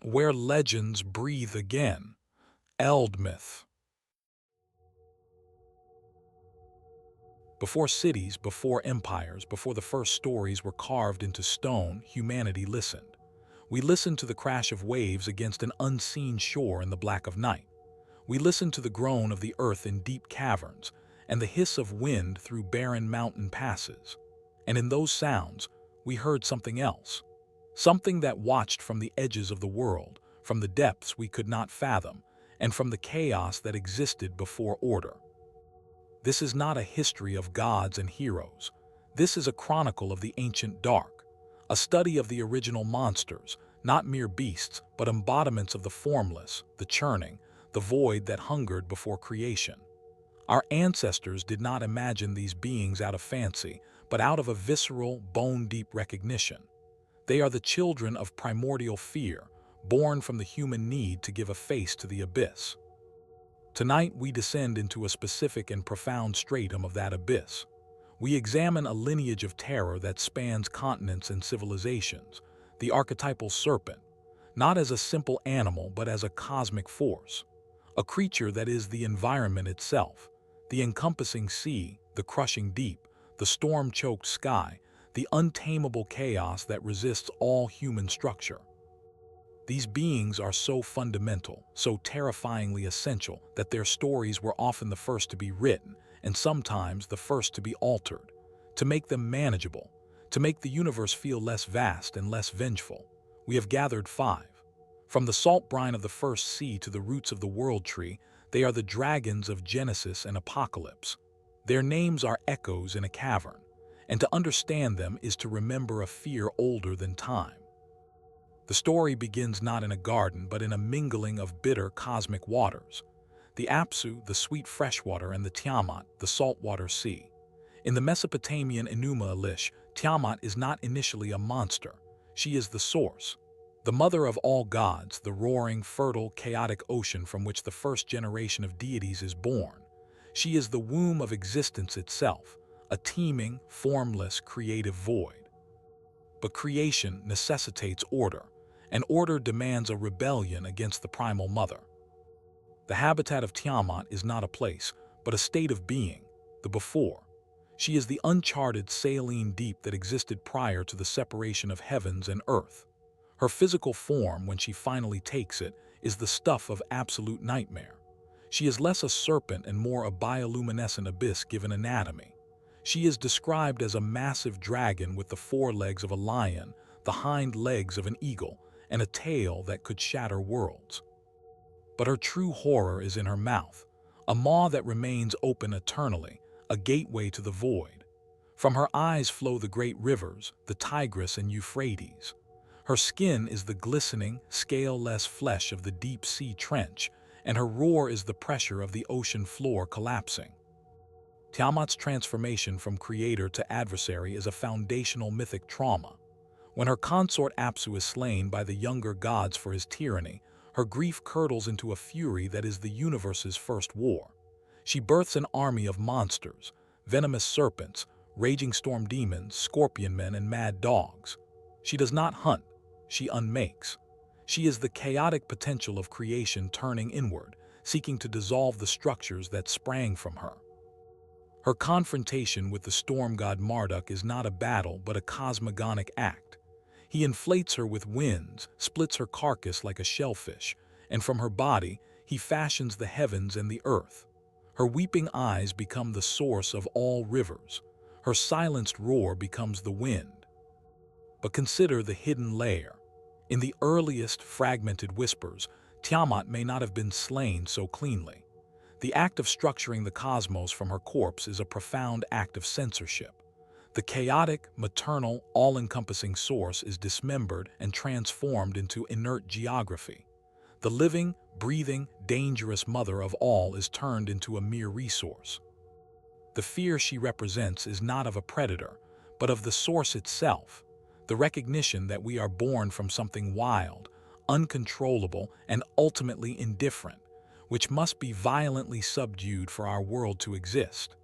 Where legends breathe again. Eld myth. Before cities, before empires, before the first stories were carved into stone, humanity listened. We listened to the crash of waves against an unseen shore in the black of night. We listened to the groan of the earth in deep caverns, and the hiss of wind through barren mountain passes. And in those sounds, we heard something else. Something that watched from the edges of the world, from the depths we could not fathom, and from the chaos that existed before order. This is not a history of gods and heroes. This is a chronicle of the ancient dark, a study of the original monsters, not mere beasts, but embodiments of the formless, the churning, the void that hungered before creation. Our ancestors did not imagine these beings out of fancy, but out of a visceral, bone-deep recognition. They are the children of primordial fear, born from the human need to give a face to the abyss. Tonight we descend into a specific and profound stratum of that abyss. We examine a lineage of terror that spans continents and civilizations, the archetypal serpent, not as a simple animal but as a cosmic force, a creature that is the environment itself, the encompassing sea, the crushing deep, the storm-choked sky, the untamable chaos that resists all human structure. These beings are so fundamental, so terrifyingly essential, that their stories were often the first to be written, and sometimes the first to be altered, to make them manageable, to make the universe feel less vast and less vengeful. We have gathered 5. From the salt brine of the first sea to the roots of the world tree, they are the dragons of Genesis and Apocalypse. Their names are echoes in a cavern, and to understand them is to remember a fear older than time. The story begins not in a garden, but in a mingling of bitter cosmic waters. The Apsu, the sweet freshwater, and the Tiamat, the saltwater sea. In the Mesopotamian Enuma Elish, Tiamat is not initially a monster. She is the source, the mother of all gods, the roaring, fertile, chaotic ocean from which the first generation of deities is born. She is the womb of existence itself, a teeming, formless, creative void. But creation necessitates order, and order demands a rebellion against the primal mother. The habitat of Tiamat is not a place, but a state of being, the before. She is the uncharted saline deep that existed prior to the separation of heavens and earth. Her physical form, when she finally takes it, is the stuff of absolute nightmare. She is less a serpent and more a bioluminescent abyss given anatomy. She is described as a massive dragon with the forelegs of a lion, the hind legs of an eagle, and a tail that could shatter worlds. But her true horror is in her mouth, a maw that remains open eternally, a gateway to the void. From her eyes flow the great rivers, the Tigris and Euphrates. Her skin is the glistening, scale-less flesh of the deep-sea trench, and her roar is the pressure of the ocean floor collapsing. Tiamat's transformation from creator to adversary is a foundational mythic trauma. When her consort Apsu is slain by the younger gods for his tyranny, her grief curdles into a fury that is the universe's first war. She births an army of monsters, venomous serpents, raging storm demons, scorpion men, and mad dogs. She does not hunt, she unmakes. She is the chaotic potential of creation turning inward, seeking to dissolve the structures that sprang from her. Her confrontation with the storm god Marduk is not a battle but a cosmogonic act. He inflates her with winds, splits her carcass like a shellfish, and from her body he fashions the heavens and the earth. Her weeping eyes become the source of all rivers. Her silenced roar becomes the wind. But consider the hidden layer. In the earliest fragmented whispers, Tiamat may not have been slain so cleanly. The act of structuring the cosmos from her corpse is a profound act of censorship. The chaotic, maternal, all-encompassing source is dismembered and transformed into inert geography. The living, breathing, dangerous mother of all is turned into a mere resource. The fear she represents is not of a predator, but of the source itself, the recognition that we are born from something wild, uncontrollable, and ultimately indifferent, which must be violently subdued for our world to exist.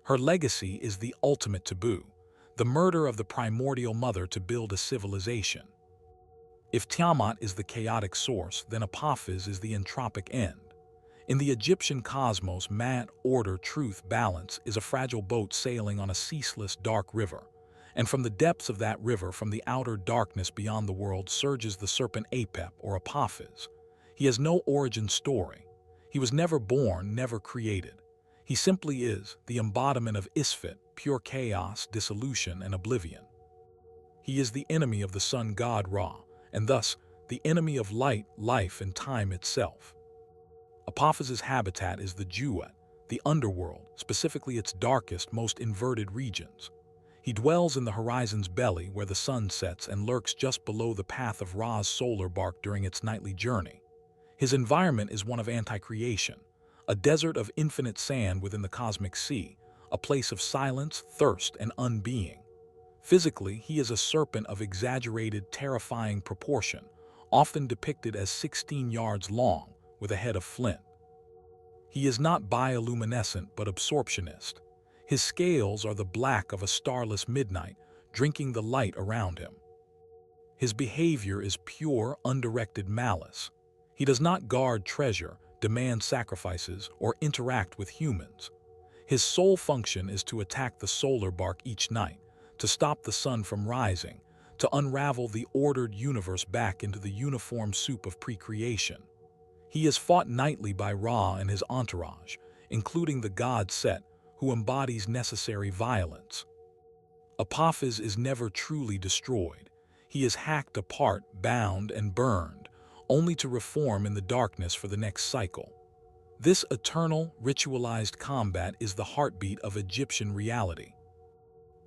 Her legacy is the ultimate taboo, the murder of the primordial mother to build a civilization. If Tiamat is the chaotic source, then Apophis is the entropic end. In the Egyptian cosmos, Mat, order, truth, balance, is a fragile boat sailing on a ceaseless dark river. And from the depths of that river, from the outer darkness beyond the world, surges the serpent Apep, or Apophis. He has no origin story. He was never born, never created. He simply is, the embodiment of Isfet, pure chaos, dissolution, and oblivion. He is the enemy of the sun god Ra, and thus the enemy of light, life, and time itself. Apophis's habitat is the Jewet, the underworld, specifically its darkest, most inverted regions. He dwells in the horizon's belly where the sun sets and lurks just below the path of Ra's solar bark during its nightly journey. His environment is one of anti-creation, a desert of infinite sand within the cosmic sea, a place of silence, thirst, and unbeing. Physically, he is a serpent of exaggerated, terrifying proportion, often depicted as 16 yards long, with a head of flint. He is not bioluminescent but absorptionist. His scales are the black of a starless midnight, drinking the light around him. His behavior is pure, undirected malice. He does not guard treasure, demand sacrifices, or interact with humans. His sole function is to attack the solar bark each night, to stop the sun from rising, to unravel the ordered universe back into the uniform soup of pre-creation. He is fought nightly by Ra and his entourage, including the god Set, who embodies necessary violence. Apophis is never truly destroyed. He is hacked apart, bound, and burned, only to reform in the darkness for the next cycle. This eternal, ritualized combat is the heartbeat of Egyptian reality.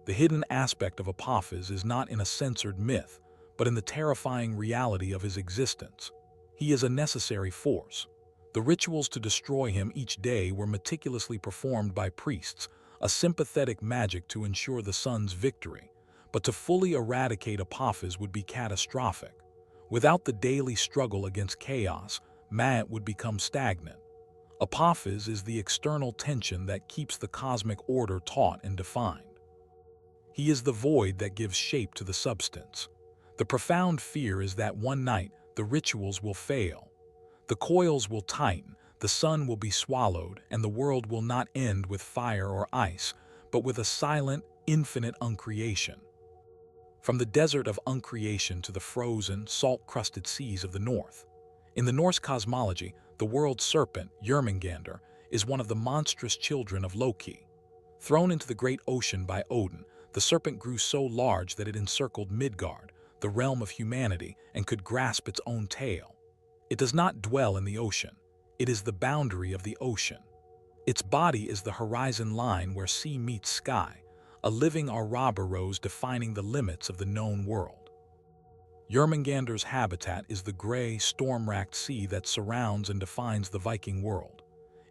The hidden aspect of Apophis is not in a censored myth, but in the terrifying reality of his existence. He is a necessary force. The rituals to destroy him each day were meticulously performed by priests, a sympathetic magic to ensure the sun's victory. But to fully eradicate Apophis would be catastrophic. Without the daily struggle against chaos, Mat would become stagnant. Apophis is the external tension that keeps the cosmic order taut and defined. He is the void that gives shape to the substance. The profound fear is that one night the rituals will fail. The coils will tighten, the sun will be swallowed, and the world will not end with fire or ice, but with a silent, infinite uncreation. From the desert of uncreation to the frozen, salt-crusted seas of the north. In the Norse cosmology, the world serpent, Jörmungandr, is one of the monstrous children of Loki. Thrown into the great ocean by Odin, the serpent grew so large that it encircled Midgard, the realm of humanity, and could grasp its own tail. It does not dwell in the ocean. It is the boundary of the ocean. Its body is the horizon line where sea meets sky, a living Ouroboros defining the limits of the known world. Jörmungandr's habitat is the gray, storm-racked sea that surrounds and defines the Viking world.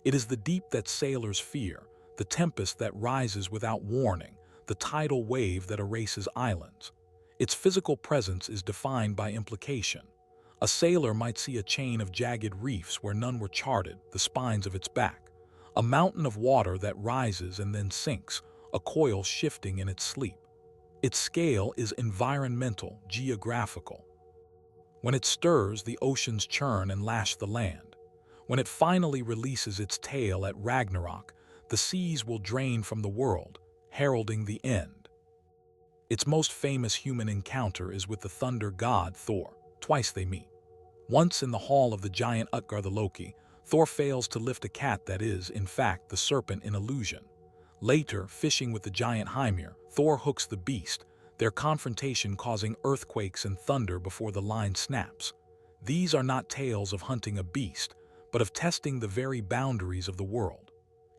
It is the deep that sailors fear, the tempest that rises without warning, the tidal wave that erases islands. Its physical presence is defined by implication. A sailor might see a chain of jagged reefs where none were charted, the spines of its back. A mountain of water that rises and then sinks, a coil shifting in its sleep. Its scale is environmental, geographical. When it stirs, the oceans churn and lash the land. When it finally releases its tail at Ragnarok, the seas will drain from the world, heralding the end. Its most famous human encounter is with the thunder god Thor. Twice they meet. Once in the hall of the giant Utgard the Loki, Thor fails to lift a cat that is, in fact, the serpent in illusion. Later, fishing with the giant Hymir, Thor hooks the beast, their confrontation causing earthquakes and thunder before the line snaps. These are not tales of hunting a beast, but of testing the very boundaries of the world.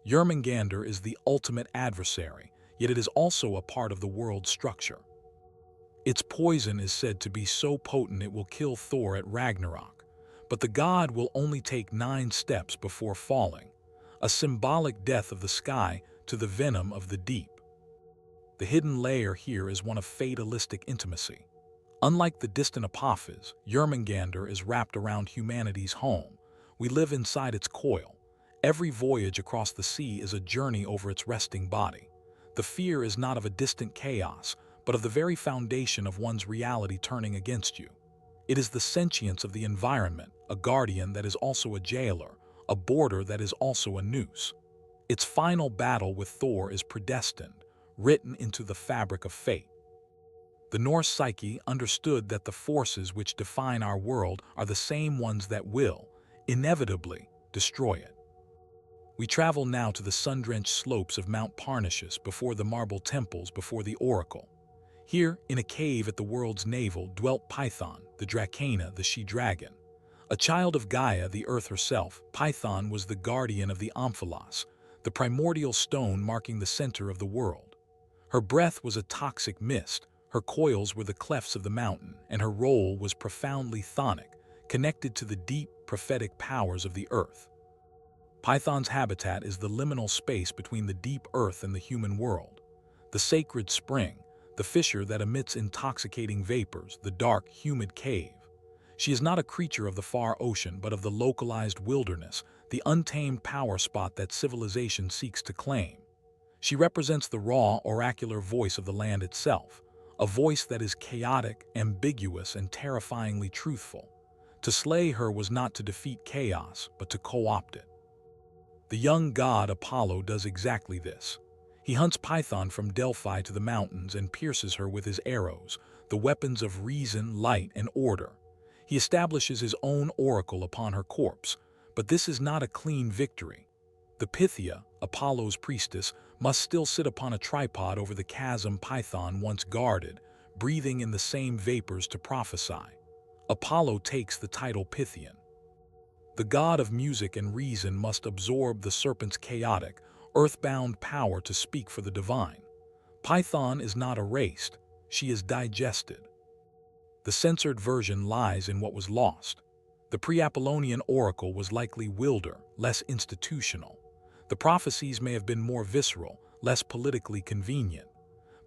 Jörmungandr is the ultimate adversary, yet it is also a part of the world's structure. Its poison is said to be so potent it will kill Thor at Ragnarok, but the god will only take 9 steps before falling, a symbolic death of the sky to the venom of the deep. The hidden layer here is one of fatalistic intimacy. Unlike the distant Apophis, Jörmungandr is wrapped around humanity's home. We live inside its coil. Every voyage across the sea is a journey over its resting body. The fear is not of a distant chaos, but of the very foundation of one's reality turning against you. It is the sentience of the environment, a guardian that is also a jailer, a border that is also a noose. Its final battle with Thor is predestined, written into the fabric of fate. The Norse psyche understood that the forces which define our world are the same ones that will, inevitably, destroy it. We travel now to the sun-drenched slopes of Mount Parnassus before the marble temples before the oracle. Here, in a cave at the world's navel, dwelt Python, the Dracana, the she-dragon. A child of Gaia, the earth herself, Python was the guardian of the Omphalos, the primordial stone marking the center of the world. Her breath was a toxic mist, her coils were the clefts of the mountain, and her role was profoundly chthonic, connected to the deep, prophetic powers of the earth. Python's habitat is the liminal space between the deep earth and the human world. The sacred spring, the fissure that emits intoxicating vapors, the dark, humid cave. She is not a creature of the far ocean, but of the localized wilderness, the untamed power spot that civilization seeks to claim. She represents the raw, oracular voice of the land itself, a voice that is chaotic, ambiguous, and terrifyingly truthful. To slay her was not to defeat chaos, but to co-opt it. The young god Apollo does exactly this. He hunts Python from Delphi to the mountains and pierces her with his arrows, the weapons of reason, light, and order. He establishes his own oracle upon her corpse, but this is not a clean victory. The Pythia, Apollo's priestess, must still sit upon a tripod over the chasm Python once guarded, breathing in the same vapors to prophesy. Apollo takes the title Pythian. The god of music and reason must absorb the serpent's chaotic, earthbound power to speak for the divine. Python is not erased, she is digested. The censored version lies in what was lost. The pre-Apollonian oracle was likely wilder, less institutional. The prophecies may have been more visceral, less politically convenient.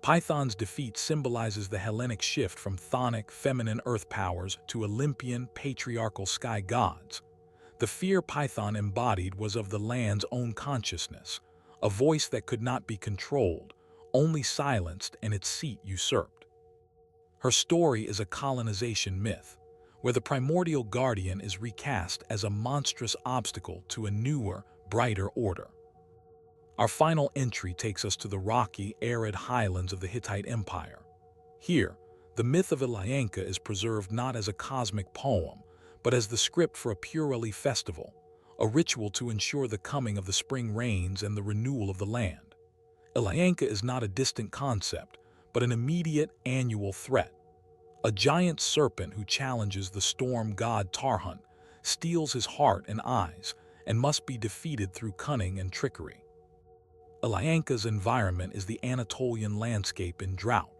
Python's defeat symbolizes the Hellenic shift from chthonic, feminine earth powers to Olympian, patriarchal sky gods. The fear Python embodied was of the land's own consciousness, a voice that could not be controlled, only silenced and its seat usurped. Her story is a colonization myth, where the primordial guardian is recast as a monstrous obstacle to a newer, brighter order. Our final entry takes us to the rocky, arid highlands of the Hittite Empire. Here, the myth of Illuyanka is preserved not as a cosmic poem, but as the script for a Pureli festival, a ritual to ensure the coming of the spring rains and the renewal of the land. Illuyanka is not a distant concept, but an immediate annual threat. A giant serpent who challenges the storm god Tarhunt, steals his heart and eyes, and must be defeated through cunning and trickery. Illuyanka's environment is the Anatolian landscape in drought.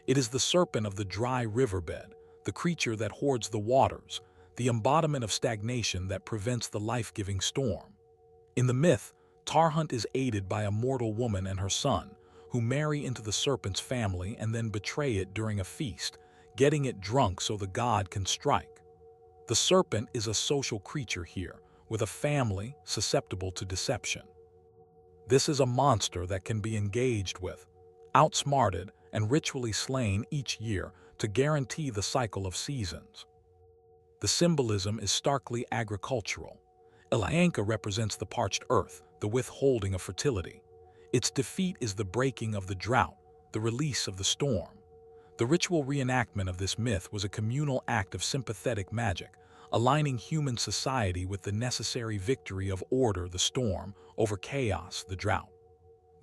It is the serpent of the dry riverbed, the creature that hoards the waters, the embodiment of stagnation that prevents the life-giving storm. In the myth, Tarhunt is aided by a mortal woman and her son, who marry into the serpent's family and then betray it during a feast, getting it drunk so the god can strike. The serpent is a social creature here, with a family susceptible to deception. This is a monster that can be engaged with, outsmarted, and ritually slain each year to guarantee the cycle of seasons. The symbolism is starkly agricultural. Illuyanka represents the parched earth, the withholding of fertility. Its defeat is the breaking of the drought, the release of the storm. The ritual reenactment of this myth was a communal act of sympathetic magic, aligning human society with the necessary victory of order, the storm, over chaos, the drought.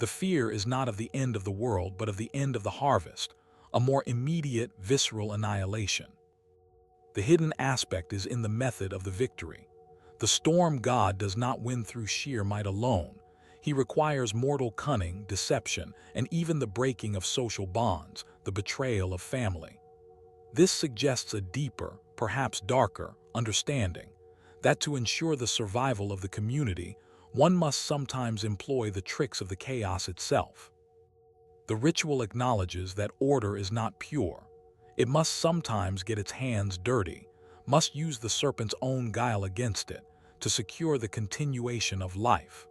The fear is not of the end of the world, but of the end of the harvest, a more immediate, visceral annihilation. The hidden aspect is in the method of the victory. The storm god does not win through sheer might alone. He requires mortal cunning, deception, and even the breaking of social bonds, the betrayal of family. This suggests a deeper, perhaps darker, understanding that to ensure the survival of the community, one must sometimes employ the tricks of the chaos itself. The ritual acknowledges that order is not pure. It must sometimes get its hands dirty, must use the serpent's own guile against it to secure the continuation of life.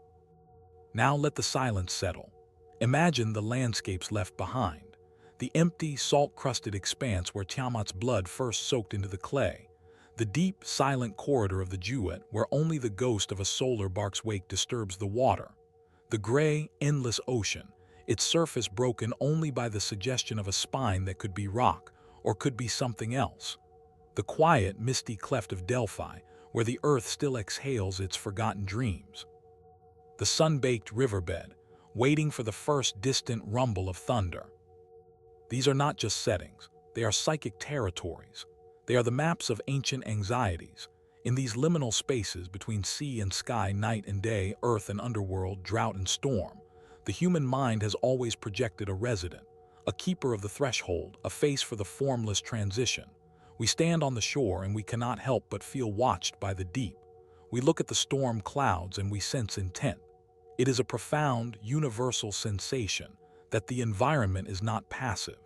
Now let the silence settle. Imagine the landscapes left behind. the empty, salt-crusted expanse where Tiamat's blood first soaked into the clay, the deep, silent corridor of the Jewett where only the ghost of a solar bark's wake disturbs the water, the gray, endless ocean, its surface broken only by the suggestion of a spine that could be rock or could be something else, the quiet, misty cleft of Delphi where the earth still exhales its forgotten dreams, the sun-baked riverbed, waiting for the first distant rumble of thunder. These are not just settings, they are psychic territories. They are the maps of ancient anxieties. In these liminal spaces between sea and sky, night and day, earth and underworld, drought and storm, the human mind has always projected a resident, a keeper of the threshold, a face for the formless transition. We stand on the shore and we cannot help but feel watched by the deep. We look at the storm clouds and we sense intent. It is a profound, universal sensation that the environment is not passive.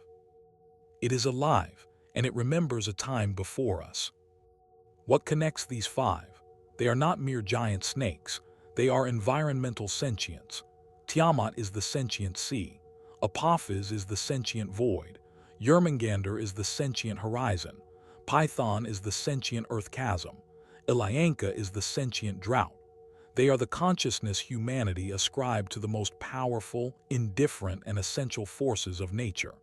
It is alive, and it remembers a time before us. What connects these five? They are not mere giant snakes. They are environmental sentients. Tiamat is the sentient sea. Apophis is the sentient void. Jörmungandr is the sentient horizon. Python is the sentient earth chasm. Illuyanka is the sentient drought. They are the consciousness humanity ascribed to the most powerful, indifferent, and essential forces of nature.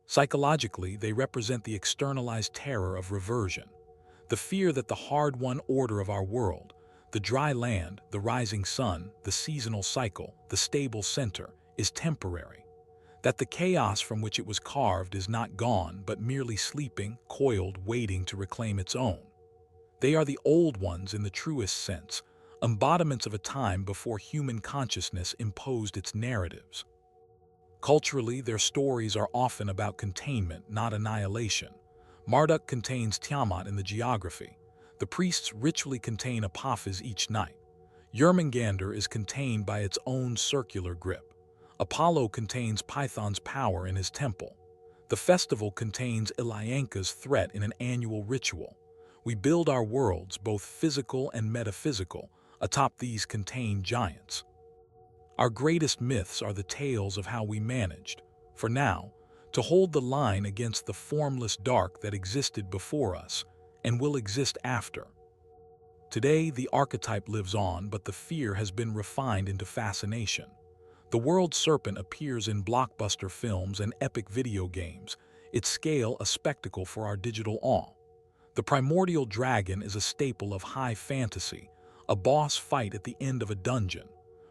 Psychologically, they represent the externalized terror of reversion, the fear that the hard-won order of our world, the dry land, the rising sun, the seasonal cycle, the stable center, is temporary, that the chaos from which it was carved is not gone but merely sleeping, coiled, waiting to reclaim its own. They are the old ones in the truest sense, embodiments of a time before human consciousness imposed its narratives. Culturally, their stories are often about containment, not annihilation. Marduk contains Tiamat in the geography. The priests ritually contain Apophis each night. Jörmungandr is contained by its own circular grip. Apollo contains Python's power in his temple. The festival contains Illuyanka's threat in an annual ritual. We build our worlds, both physical and metaphysical, atop these contained giants. Our greatest myths are the tales of how we managed, for now, to hold the line against the formless dark that existed before us and will exist after. Today, the archetype lives on, but the fear has been refined into fascination. The world serpent appears in blockbuster films and epic video games, its scale a spectacle for our digital awe. The primordial dragon is a staple of high fantasy, a boss fight at the end of a dungeon.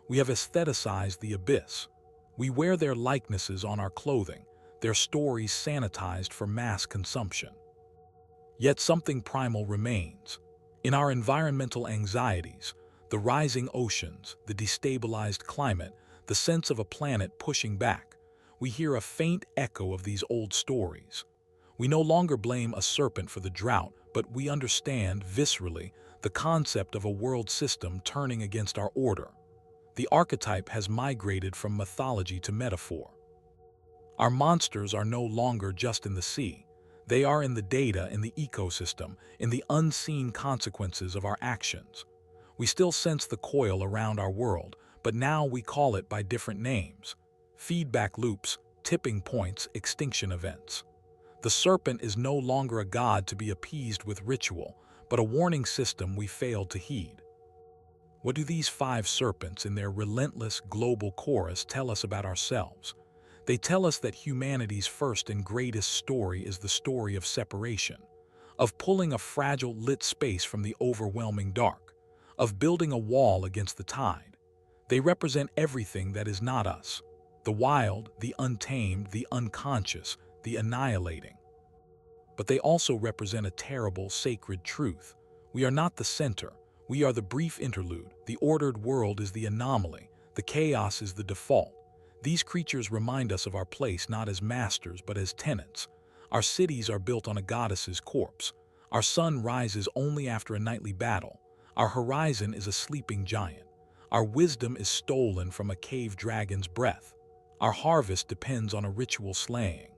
We have aestheticized the abyss. We wear their likenesses on our clothing, their stories sanitized for mass consumption. Yet something primal remains. In our environmental anxieties, the rising oceans, the destabilized climate, the sense of a planet pushing back, we hear a faint echo of these old stories. We no longer blame a serpent for the drought, but we understand, viscerally, the concept of a world system turning against our order. The archetype has migrated from mythology to metaphor. Our monsters are no longer just in the sea. They are in the data, in the ecosystem, in the unseen consequences of our actions. We still sense the coil around our world, but now we call it by different names. Feedback loops, tipping points, extinction events. The serpent is no longer a god to be appeased with ritual, but a warning system we failed to heed. What do these five serpents in their relentless global chorus tell us about ourselves? They tell us that humanity's first and greatest story is the story of separation, of pulling a fragile lit space from the overwhelming dark, of building a wall against the tide. They represent everything that is not us, the wild, the untamed, the unconscious, the annihilating. But they also represent a terrible, sacred truth. We are not the center. We are the brief interlude. The ordered world is the anomaly. The chaos is the default. These creatures remind us of our place not as masters but as tenants. Our cities are built on a goddess's corpse. Our sun rises only after a nightly battle. Our horizon is a sleeping giant. Our wisdom is stolen from a cave dragon's breath. Our harvest depends on a ritual slaying.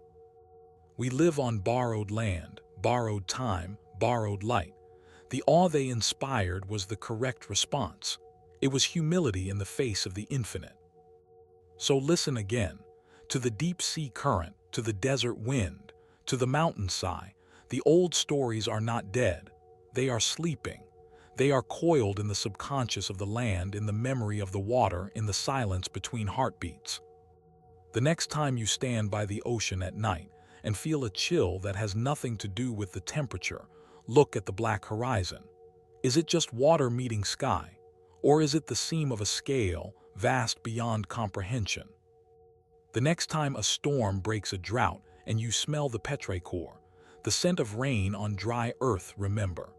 We live on borrowed land, borrowed time, borrowed light. The awe they inspired was the correct response. It was humility in the face of the infinite. So listen again. To the deep sea current, to the desert wind, to the mountain sigh, the old stories are not dead. They are sleeping. They are coiled in the subconscious of the land, in the memory of the water, in the silence between heartbeats. The next time you stand by the ocean at night and feel a chill that has nothing to do with the temperature, look at the black horizon. Is it just water meeting sky? Or is it the seam of a scale vast beyond comprehension? The next time a storm breaks a drought and you smell the petrichor, the scent of rain on dry earth, remember.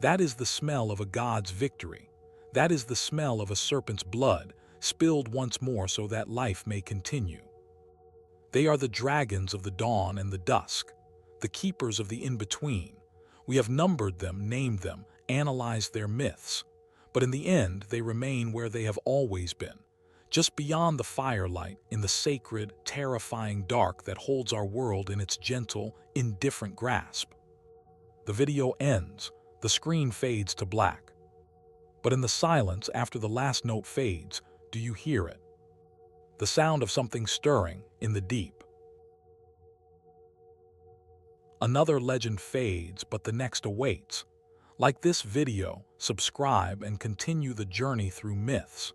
That is the smell of a god's victory. That is the smell of a serpent's blood, spilled once more so that life may continue. They are the dragons of the dawn and the dusk, the keepers of the in-between. We have numbered them, named them, analyzed their myths. But in the end, they remain where they have always been, just beyond the firelight, in the sacred, terrifying dark that holds our world in its gentle, indifferent grasp. The video ends, the screen fades to black. But in the silence after the last note fades, do you hear it? The sound of something stirring in the deep. Another legend fades, but the next awaits. Like this video, subscribe and continue the journey through myths.